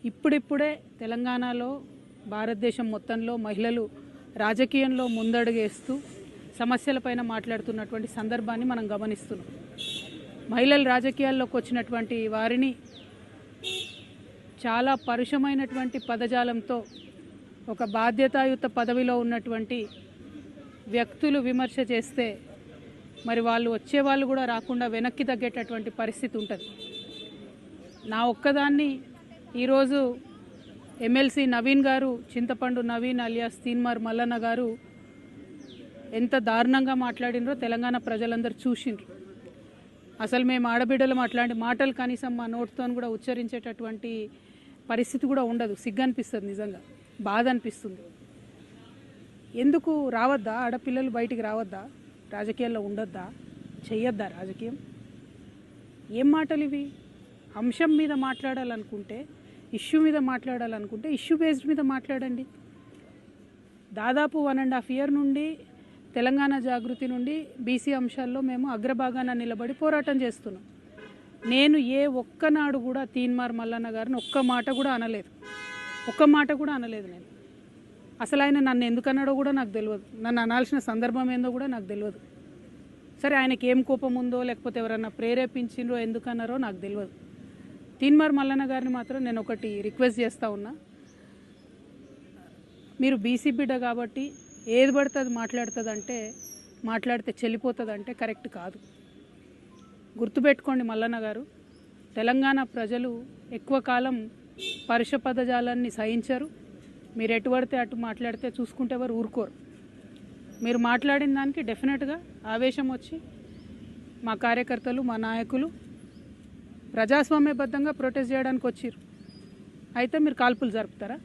ఇప్పుడిప్పుడే తెలంగాణలో భారతదేశం మొత్తంలో మహిళలు రాజకీయంలో ముందడుగేస్తూ సమస్యలపైన మాట్లాడుతున్నటువంటి సందర్భాన్ని మనం గమనిస్తున్నాం. మహిళలు రాజకీయాల్లోకి వచ్చినటువంటి వారిని చాలా పరుషమైనటువంటి పదజాలంతో ఒక బాధ్యతాయుత పదవిలో ఉన్నటువంటి వ్యక్తులు విమర్శ చేస్తే మరి వాళ్ళు వచ్చేవాళ్ళు కూడా రాకుండా వెనక్కి తగ్గేటటువంటి పరిస్థితి ఉంటుంది. నా ఒక్కదాన్ని ఈరోజు ఎమ్మెల్సీ నవీన్ గారు, చింతపండు నవీన్ అలియాస్ తీన్మార్ మల్లన్న గారు ఎంత దారుణంగా మాట్లాడినరో తెలంగాణ ప్రజలందరూ చూసిండ్రు. అసలు మేము ఆడబిడ్డలు అట్లాంటి మాటలు కనీసం మా నోటితో కూడా ఉచ్చరించేటటువంటి పరిస్థితి కూడా ఉండదు. సిగ్గు అనిపిస్తుంది, నిజంగా బాధ అనిపిస్తుంది. ఎందుకు రావద్దా? ఆడపిల్లలు బయటికి రావద్దా? రాజకీయాల్లో ఉండొద్దా? చెయ్యొద్దా రాజకీయం? ఏం మాటలు ఇవి? అంశం మీద మాట్లాడాలనుకుంటే, ఇష్యూ మీద మాట్లాడాలనుకుంటే ఇష్యూ బేస్డ్ మీద మాట్లాడండి. దాదాపు 1.5 year నుండి తెలంగాణ జాగృతి నుండి బీసీ అంశాల్లో మేము అగ్రభాగాన నిలబడి పోరాటం చేస్తున్నాం. నేను ఏ ఒక్కనాడు కూడా తీన్మార్ మల్లన్న గారిని ఒక్క మాట కూడా అనలేదు. నేను అసలు ఆయన నన్ను ఎందుకన్నాడో కూడా నాకు తెలియదు. నన్ను అనాల్సిన సందర్భం ఏందో కూడా నాకు తెలియదు. సరే, ఆయనకి ఏం కోపం ఉందో లేకపోతే ఎవరన్నా ప్రేరేపించిండ్రో ఎందుకన్నారో నాకు తెలియదు. తీన్మార్ మల్లన్న గారిని మాత్రం నేను ఒకటి రిక్వెస్ట్ చేస్తూ ఉన్నా. మీరు బీసీ బిడ్డ కాబట్టి ఏది పడితే అది మాట్లాడితే చెల్లిపోతుందంటే కరెక్ట్ కాదు. గుర్తుపెట్టుకోండి మల్లన్న గారు, తెలంగాణ ప్రజలు ఎక్కువ కాలం పరుష పదజాలాన్ని సహించరు. మీరు ఎటు పడితే అటు మాట్లాడితే చూసుకుంటే ఎవరు ఊరుకోరు. మీరు మాట్లాడిన దానికి డెఫినెట్గా ఆవేశం వచ్చి మా కార్యకర్తలు, మా నాయకులు ప్రజాస్వామ్యబద్ధంగా ప్రొటెస్ట్ చేయడానికి వచ్చిర్రు. అయితే మీరు కాల్పులు జరుపుతారా?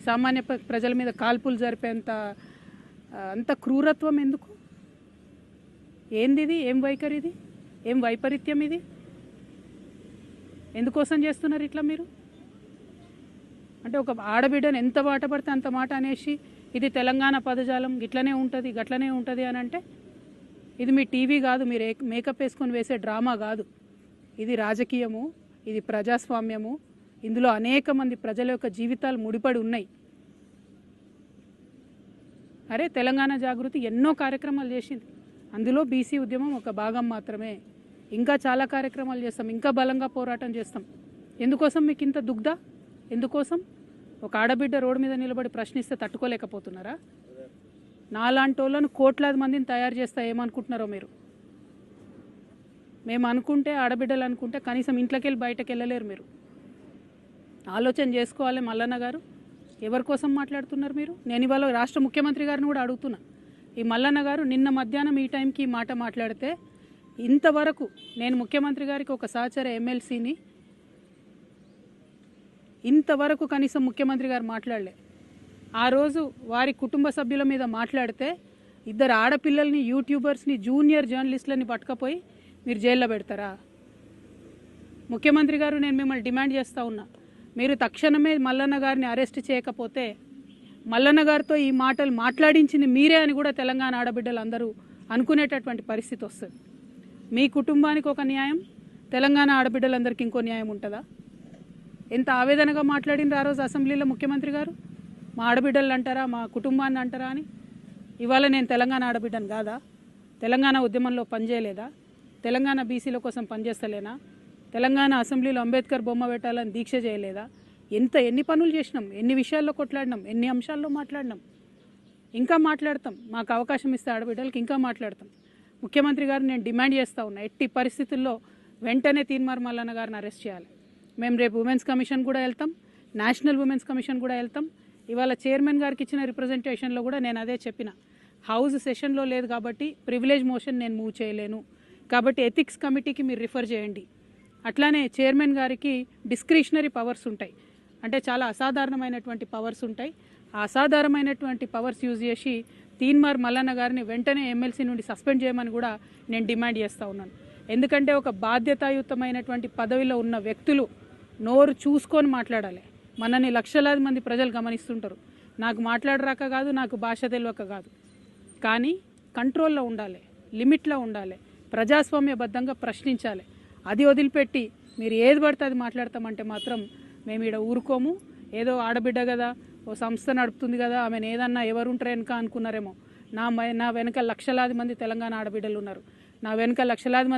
సామాన్య ప్రజల మీద కాల్పులు జరిపేంత అంత క్రూరత్వం ఎందుకు? ఏంది ఇది? ఏం వైఖరి ఇది? ఏం వైపరీత్యం ఇది? ఎందుకోసం చేస్తున్నారు ఇట్లా మీరు? అంటే ఒక ఆడబిడ్డను ఎంత మాట పడితే అంత మాట అనేసి ఇది తెలంగాణ పదజాలం ఇట్లనే ఉంటుంది గట్లనే ఉంటుంది అని అంటే ఇది మీ టీవీ కాదు, మీరు మేకప్ వేసుకొని వేసే డ్రామా కాదు. ఇది రాజకీయము, ఇది ప్రజాస్వామ్యము. ఇందులో అనేక మంది ప్రజల యొక్క జీవితాలు ముడిపడి ఉన్నాయి. అరే, తెలంగాణ జాగృతి ఎన్నో కార్యక్రమాలు చేసింది. అందులో బీసీ ఉద్యమం ఒక భాగం మాత్రమే. ఇంకా చాలా కార్యక్రమాలు చేస్తాం, ఇంకా బలంగా పోరాటం చేస్తాం. ఎందుకోసం మీకు ఇంత దుగ్ధ? ఎందుకోసం? ఒక ఆడబిడ్డ రోడ్డు మీద నిలబడి ప్రశ్నిస్తే తట్టుకోలేకపోతున్నారా? నాలాంటి వాళ్ళను కోట్లాది మందిని తయారు చేస్తా ఏమనుకుంటున్నారో మీరు? మేము అనుకుంటే, ఆడబిడ్డలు అనుకుంటే కనీసం ఇంట్లోకి వెళ్ళి బయటకు వెళ్ళలేరు. మీరు ఆలోచన చేసుకోవాలి మల్లన్న గారు. ఎవరి కోసం మాట్లాడుతున్నారు మీరు? నేను ఇవాళ రాష్ట్ర ముఖ్యమంత్రి గారిని కూడా అడుగుతున్నా. ఈ మల్లన్న గారు నిన్న మధ్యాహ్నం ఈ టైంకి ఈ మాట మాట్లాడితే ఇంతవరకు నేను ముఖ్యమంత్రి గారికి ఒక సహచర ఎమ్మెల్సీని ఇంతవరకు కనీసం ముఖ్యమంత్రి గారు మాట్లాడలే. ఆ రోజు వారి కుటుంబ సభ్యుల మీద మాట్లాడితే 2 ఆడపిల్లల్ని, యూట్యూబర్స్ని, జూనియర్ జర్నలిస్టులని పట్టుకపోయి మీరు జైల్లో పెడతారా? ముఖ్యమంత్రి గారు, నేను మిమ్మల్ని డిమాండ్ చేస్తూ ఉన్నా, మీరు తక్షణమే మల్లన్న గారిని అరెస్ట్ చేయకపోతే మల్లన్న గారితో ఈ మాటలు మాట్లాడించింది మీరే అని కూడా తెలంగాణ ఆడబిడ్డలు అందరూ అనుకునేటటువంటి పరిస్థితి వస్తుంది. మీ కుటుంబానికి ఒక న్యాయం, తెలంగాణ ఆడబిడ్డలందరికీ ఇంకో న్యాయం ఉంటుందా? ఎంత ఆవేదనగా మాట్లాడినారు ఆ రోజు అసెంబ్లీలో ముఖ్యమంత్రి గారు. మా ఆడబిడ్డలు అంటారా, మా కుటుంబాన్ని అంటారా అని. ఇవాళ నేను తెలంగాణ ఆడబిడ్డను కాదా? తెలంగాణ ఉద్యమంలో పనిచేయలేదా? తెలంగాణ బీసీల కోసం పనిచేస్తలేనా? తెలంగాణ అసెంబ్లీలో అంబేద్కర్ బొమ్మ పెట్టాలని దీక్ష చేయలేదా? ఎన్ని పనులు చేసినాం, ఎన్ని విషయాల్లో కొట్లాడినాం, ఎన్ని అంశాల్లో మాట్లాడినాం. ఇంకా మాట్లాడతాం. మాకు అవకాశం ఇస్తే ఆడబిడ్డలకి ఇంకా మాట్లాడతాం. ముఖ్యమంత్రి గారు నేను డిమాండ్ చేస్తూ ఉన్నా, ఎట్టి పరిస్థితుల్లో వెంటనే తీన్మార్ మల్లన్న గారిని అరెస్ట్ చేయాలి. మేము రేపు ఉమెన్స్ కమిషన్ కూడా వెళ్తాం, నేషనల్ ఉమెన్స్ కమిషన్ కూడా వెళ్తాం. ఇవాళ చైర్మన్ గారికి ఇచ్చిన రిప్రజెంటేషన్లో కూడా నేను అదే చెప్పిన. హౌస్ సెషన్లో లేదు కాబట్టి ప్రివిలేజ్ మోషన్ నేను మూవ్ చేయలేను, కాబట్టి ఎథిక్స్ కమిటీకి మీరు రిఫర్ చేయండి. అట్లానే చైర్మన్ గారికి డిస్క్రిషనరీ పవర్స్ ఉంటాయి, అంటే చాలా అసాధారణమైనటువంటి పవర్స్ ఉంటాయి. ఆ అసాధారణమైనటువంటి పవర్స్ యూజ్ చేసి తీన్మార్ మల్లన్న గారిని వెంటనే ఎమ్మెల్సీ నుండి సస్పెండ్ చేయమని కూడా నేను డిమాండ్ చేస్తూ ఉన్నాను. ఎందుకంటే ఒక బాధ్యతాయుతమైనటువంటి పదవిలో ఉన్న వ్యక్తులు నోరు చూసుకొని మాట్లాడాలి. మనని లక్షలాది మంది ప్రజలు గమనిస్తుంటారు. నాకు మాట్లాడరాక కాదు, నాకు భాష తెలియక కాదు, కానీ కంట్రోల్లో ఉండాలి, లిమిట్లో ఉండాలి, ప్రజాస్వామ్యబద్ధంగా ప్రశ్నించాలి. అది వదిలిపెట్టి మీరు ఏది పడితే అది మాట్లాడతామంటే మాత్రం మేము ఈడ ఊరుకోము. ఏదో ఆడబిడ్డ కదా, ఓ సంస్థ నడుపుతుంది కదా, ఆమెను ఏదన్నా ఎవరు ఉంటారు వెనక అనుకున్నారేమో. నా వెనక లక్షలాది మంది తెలంగాణ ఆడబిడ్డలు ఉన్నారు. నా వెనక లక్షలాది మంది